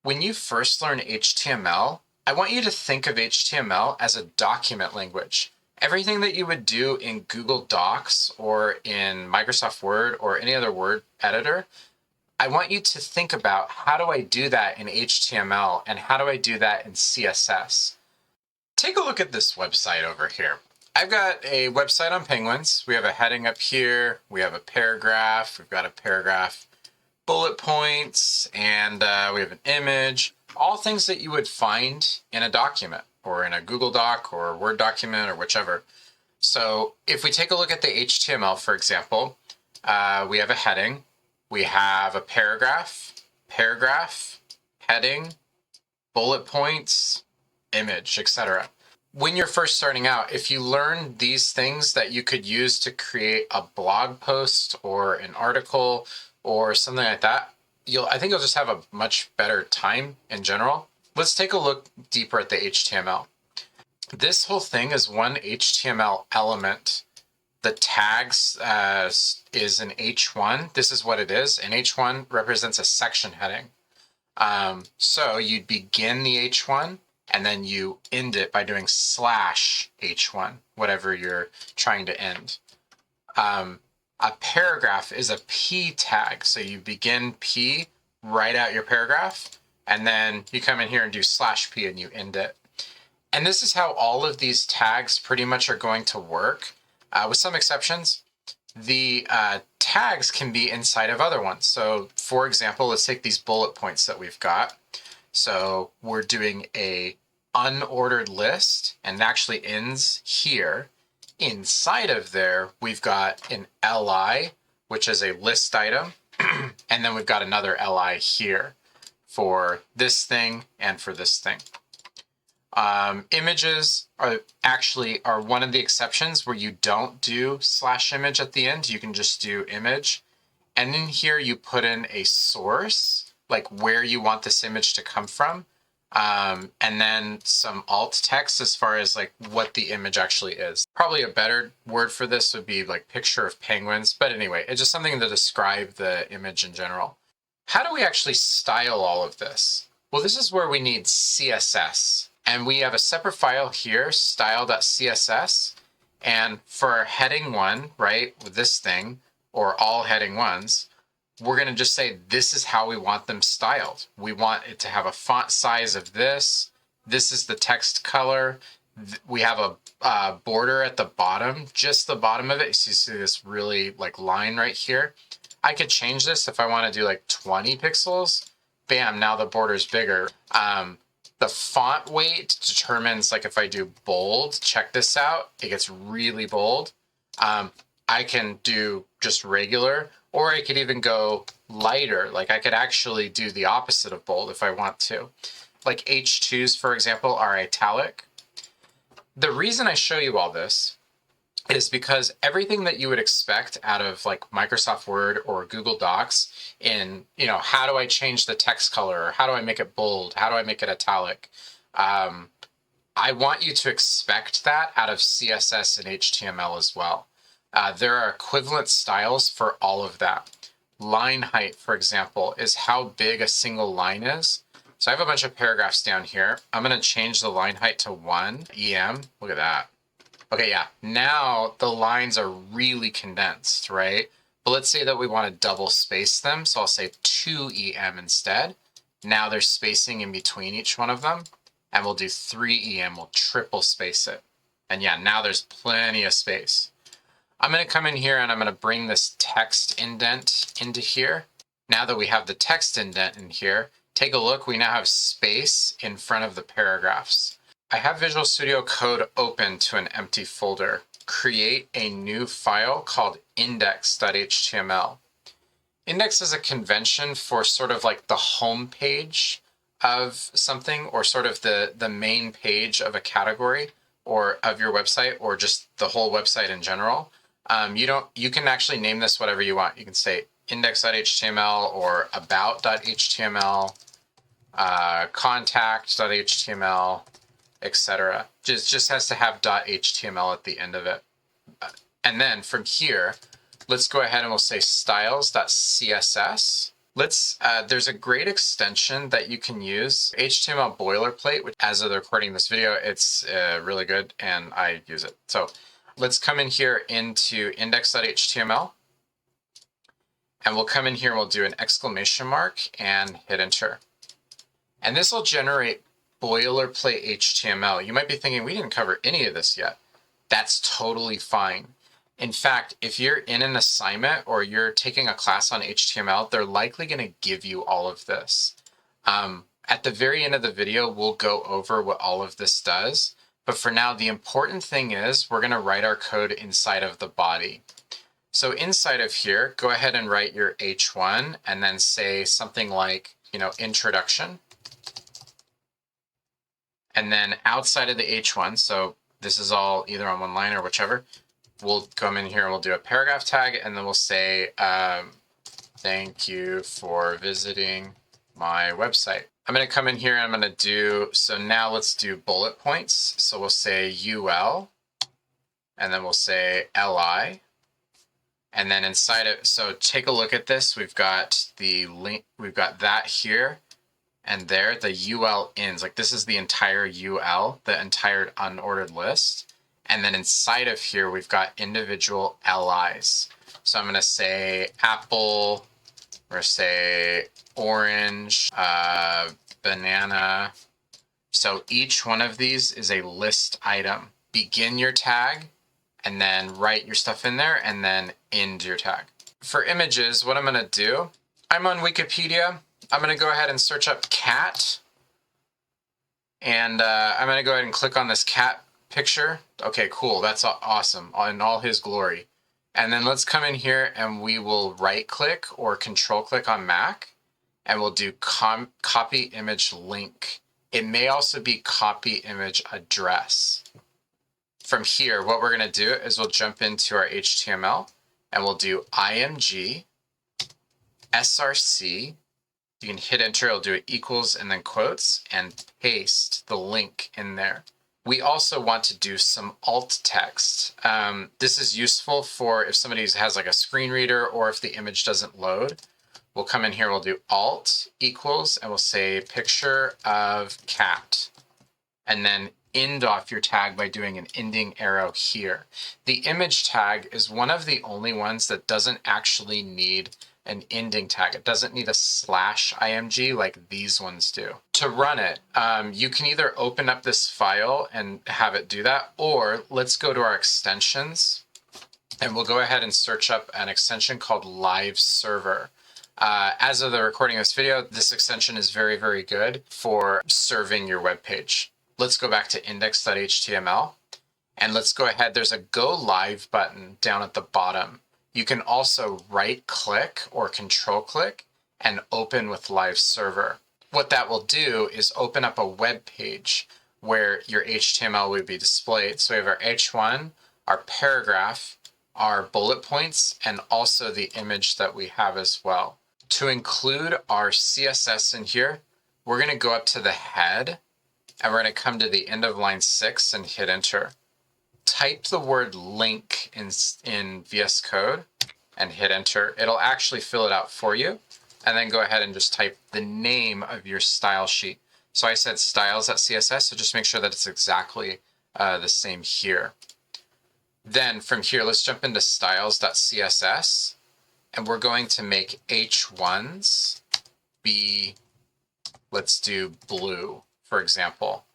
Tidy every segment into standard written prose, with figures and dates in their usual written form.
When you first learn HTML, I want you to think of HTML as a document language. Everything that you would do in Google Docs or in Microsoft Word or any other word editor, I want you to think about, how do I do that in HTML and how do I do that in CSS? Take a look at this website over here. I've got a website on penguins. We have a heading up here. We have a paragraph. We've got a paragraph bullet points, and we have an image, all things that you would find in a document or in a Google Doc or a Word document or whichever. So if we take a look at the HTML, for example, we have a heading, we have a paragraph, heading, bullet points, image, etc. When you're first starting out, if you learn these things that you could use to create a blog post or an article or something like that, I think you'll just have a much better time in general. Let's take a look deeper at the HTML. This whole thing is one HTML element. The tags is an H1. This is what it is. An H1 represents a section heading. So you'd begin the H1 and then you end it by doing /H1, whatever you're trying to end. A paragraph is a P tag. So you begin P, write out your paragraph, and then you come in here and do /P and you end it. And this is how all of these tags pretty much are going to work, with some exceptions. The tags can be inside of other ones. So for example, let's take these bullet points that we've got. So we're doing a unordered list, and it actually ends here. Inside of there, we've got an LI, which is a list item. And then we've got another LI here for this thing and for this thing. Images are one of the exceptions where you don't do /image at the end. You can just do image. And in here, you put in a source, like where you want this image to come from. And then some alt text as far as like what the image actually is. Probably a better word for this would be like picture of penguins. But anyway, it's just something to describe the image in general. How do we actually style all of this? Well, this is where we need CSS. And we have a separate file here, style.css. And for our heading one, right, with this thing, or all heading ones, we're going to just say this is how we want them styled. We want it to have a font size of this. This is the text color. We have a border at the bottom, just the bottom of it. So you see this really like line right here. I could change this if I want to do like 20 pixels. Bam, now the border is bigger. The font weight determines, like if I do bold, check this out, it gets really bold. I can do just regular, or I could even go lighter. Like I could actually do the opposite of bold if I want to. Like H2s, for example, are italic. The reason I show you all this is because everything that you would expect out of like Microsoft Word or Google Docs in, how do I change the text color? Or how do I make it bold? How do I make it italic? I want you to expect that out of CSS and HTML as well. There are equivalent styles for all of that. Line height, for example, is how big a single line is. So I have a bunch of paragraphs down here. I'm going to change the line height to 1 EM. Look at that. Okay, yeah, now the lines are really condensed, right? But let's say that we want to double space them. So I'll say 2 EM instead. Now there's spacing in between each one of them. And we'll do 3 EM, we'll triple space it. And yeah, now there's plenty of space. I'm going to come in here and I'm going to bring this text indent into here. Now that we have the text indent in here, take a look, we now have space in front of the paragraphs. I have Visual Studio Code open to an empty folder. Create a new file called index.html. Index is a convention for sort of like the home page of something, or sort of the main page of a category or of your website, or just the whole website in general. You can actually name this whatever you want. You can say index.html or about.html, contact.html, etc. Just has to have .html at the end of it. And then from here, let's go ahead and we'll say styles.css. There's a great extension that you can use, HTML boilerplate, which as of the recording this video, it's really good and I use it. So let's come in here into index.html and we'll come in here and we'll do an exclamation mark and hit enter. And this will generate boilerplate HTML. You might be thinking, we didn't cover any of this yet. That's totally fine. In fact, if you're in an assignment or you're taking a class on HTML, they're likely going to give you all of this. At the very end of the video, we'll go over what all of this does. But for now, the important thing is we're going to write our code inside of the body. So inside of here, go ahead and write your H1 and then say something like, introduction. And then outside of the H1, so this is all either on one line or whichever, we'll come in here and we'll do a paragraph tag and then we'll say, thank you for visiting my website. I'm going to come in here and I'm going to do, so now let's do bullet points. So we'll say UL and then we'll say LI. And then inside it, so take a look at this. We've got the link, we've got that here and there, the UL ends. Like this is the entire UL, the entire unordered list. And then inside of here, we've got individual LIs. So I'm going to say apple, or say orange, banana. So each one of these is a list item. Begin your tag, and then write your stuff in there, and then end your tag. For images, what I'm going to do, I'm on Wikipedia. I'm going to go ahead and search up cat. And I'm going to go ahead and click on this cat picture. Okay, cool. That's awesome in all his glory. And then let's come in here and we will right click or control click on Mac and we'll do copy image link. It may also be copy image address. From here, what we're going to do is we'll jump into our HTML and we'll do img src. You can hit enter, it'll do it equals and then quotes and paste the link in there. We also want to do some alt text. This is useful for if somebody has like a screen reader or if the image doesn't load. We'll come in here, we'll do alt equals, and we'll say picture of cat. And then end off your tag by doing an ending arrow here. The image tag is one of the only ones that doesn't actually need an ending tag. It doesn't need a /img like these ones do. To run it, you can either open up this file and have it do that, or let's go to our extensions and we'll go ahead and search up an extension called Live Server. As of the recording of this video, this extension is very, very good for serving your web page. Let's go back to index.html and let's go ahead. There's a Go Live button down at the bottom. You can also right click or control click and open with Live Server. What that will do is open up a web page where your HTML would be displayed. So we have our H1, our paragraph, our bullet points, and also the image that we have as well. To include our CSS in here, we're going to go up to the head and we're going to come to the end of line 6 and hit enter. Type the word link in VS Code and hit enter. It'll actually fill it out for you. And then go ahead and just type the name of your style sheet. So I said styles.css, so just make sure that it's exactly the same here. Then from here, let's jump into styles.css. And we're going to make H1s be, let's do blue, for example.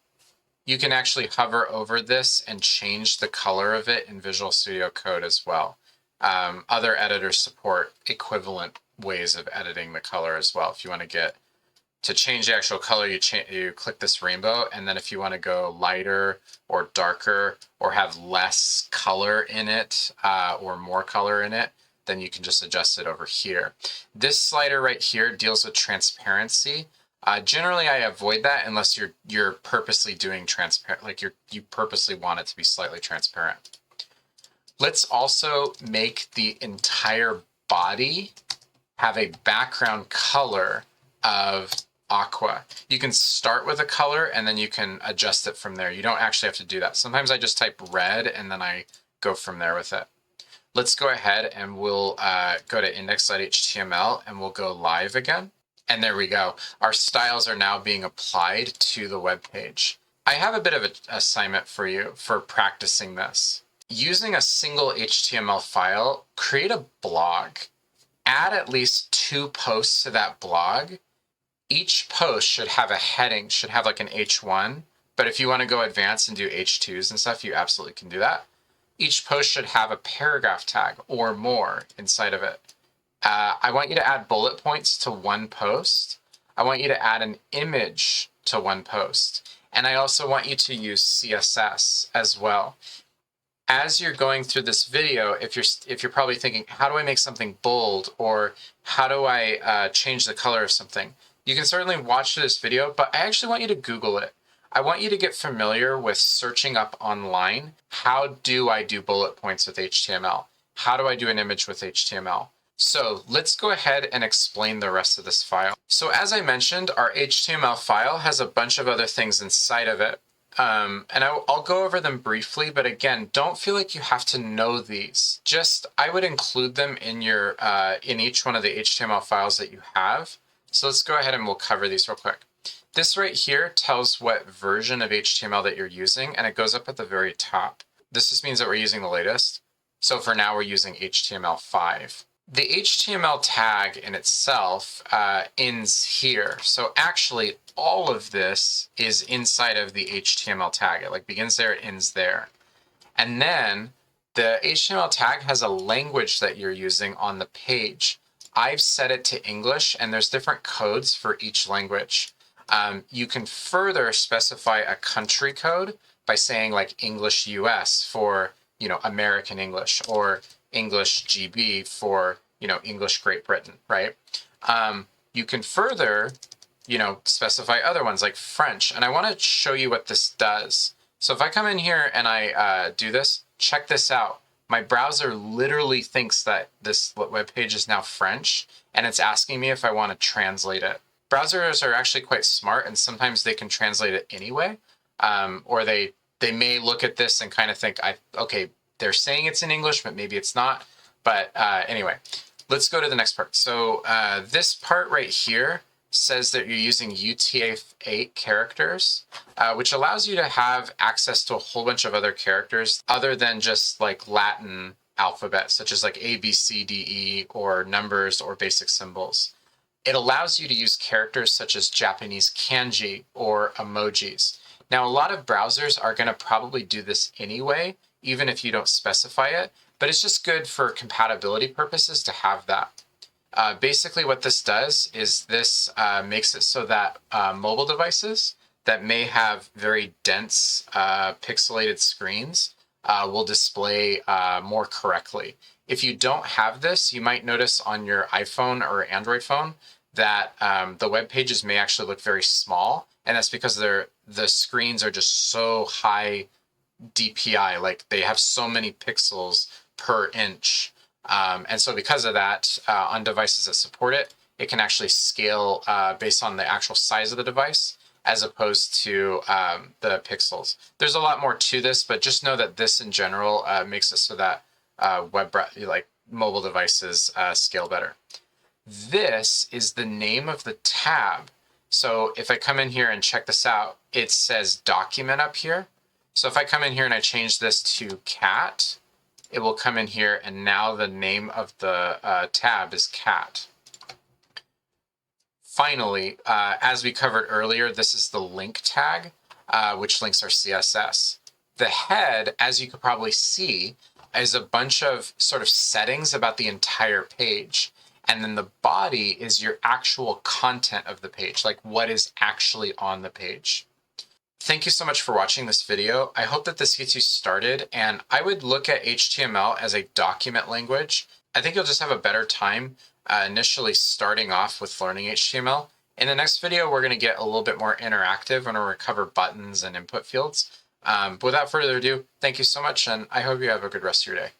You can actually hover over this and change the color of it in Visual Studio Code as well. Other editors support equivalent ways of editing the color as well. If you want to change the actual color, you click this rainbow, and then if you want to go lighter or darker or have less color in it or more color in it, then you can just adjust it over here. This slider right here deals with transparency. Generally, I avoid that unless you're purposely doing transparent, like you purposely want it to be slightly transparent. Let's also make the entire body have a background color of aqua. You can start with a color and then you can adjust it from there. You don't actually have to do that. Sometimes I just type red and then I go from there with it. Let's go ahead and we'll go to index.html and we'll go live again. And there we go. Our styles are now being applied to the web page. I have a bit of an assignment for you for practicing this. Using a single HTML file, create a blog. Add at least 2 posts to that blog. Each post should have a heading, should have like an H1, but if you want to go advanced and do H2s and stuff, you absolutely can do that. Each post should have a paragraph tag or more inside of it. I want you to add bullet points to one post. I want you to add an image to one post. And I also want you to use CSS as well. As you're going through this video, if you're probably thinking, how do I make something bold, or how do I change the color of something? You can certainly watch this video, but I actually want you to Google it. I want you to get familiar with searching up online. How do I do bullet points with HTML? How do I do an image with HTML? So let's go ahead and explain the rest of this file. So as I mentioned, our HTML file has a bunch of other things inside of it. And I'll go over them briefly, but again, don't feel like you have to know these. Just, I would include them in your in each one of the HTML files that you have. So let's go ahead and we'll cover these real quick. This right here tells what version of HTML that you're using, and it goes up at the very top. This just means that we're using the latest. So for now, we're using HTML5. The HTML tag in itself ends here. So actually, all of this is inside of the HTML tag. It like begins there, it ends there. And then the HTML tag has a language that you're using on the page. I've set it to English, and there's different codes for each language. You can further specify a country code by saying like English US for, American English, or English GB for, English Great Britain, right? You can further, specify other ones like French. And I want to show you what this does. So if I come in here and I do this, check this out. My browser literally thinks that this web page is now French, and it's asking me if I want to translate it. Browsers are actually quite smart, and sometimes they can translate it anyway. Or they may look at this and kind of think, okay, they're saying it's in English, but maybe it's not. But anyway, let's go to the next part. So this part right here says that you're using UTF-8 characters, which allows you to have access to a whole bunch of other characters other than just like Latin alphabet, such as like A, B, C, D, E, or numbers or basic symbols. It allows you to use characters such as Japanese kanji or emojis. Now, a lot of browsers are going to probably do this anyway, even if you don't specify it, but it's just good for compatibility purposes to have that. Basically what this does is this makes it so that mobile devices that may have very dense pixelated screens will display more correctly. If you don't have this, you might notice on your iPhone or Android phone that the web pages may actually look very small, and that's because the screens are just so high DPI, like they have so many pixels per inch. And so because of that, on devices that support it, it can actually scale based on the actual size of the device as opposed to the pixels. There's a lot more to this, but just know that this in general makes it so that mobile devices scale better. This is the name of the tab. So if I come in here and check this out, it says document up here. So if I come in here and I change this to cat, it will come in here, and now the name of the tab is cat. Finally, as we covered earlier, this is the link tag, which links our CSS. The head, as you could probably see, is a bunch of sort of settings about the entire page. And then the body is your actual content of the page, like what is actually on the page. Thank you so much for watching this video. I hope that this gets you started, and I would look at HTML as a document language. I think you'll just have a better time initially starting off with learning HTML. In the next video, we're going to get a little bit more interactive, and we're going to cover buttons and input fields. But without further ado, thank you so much, and I hope you have a good rest of your day.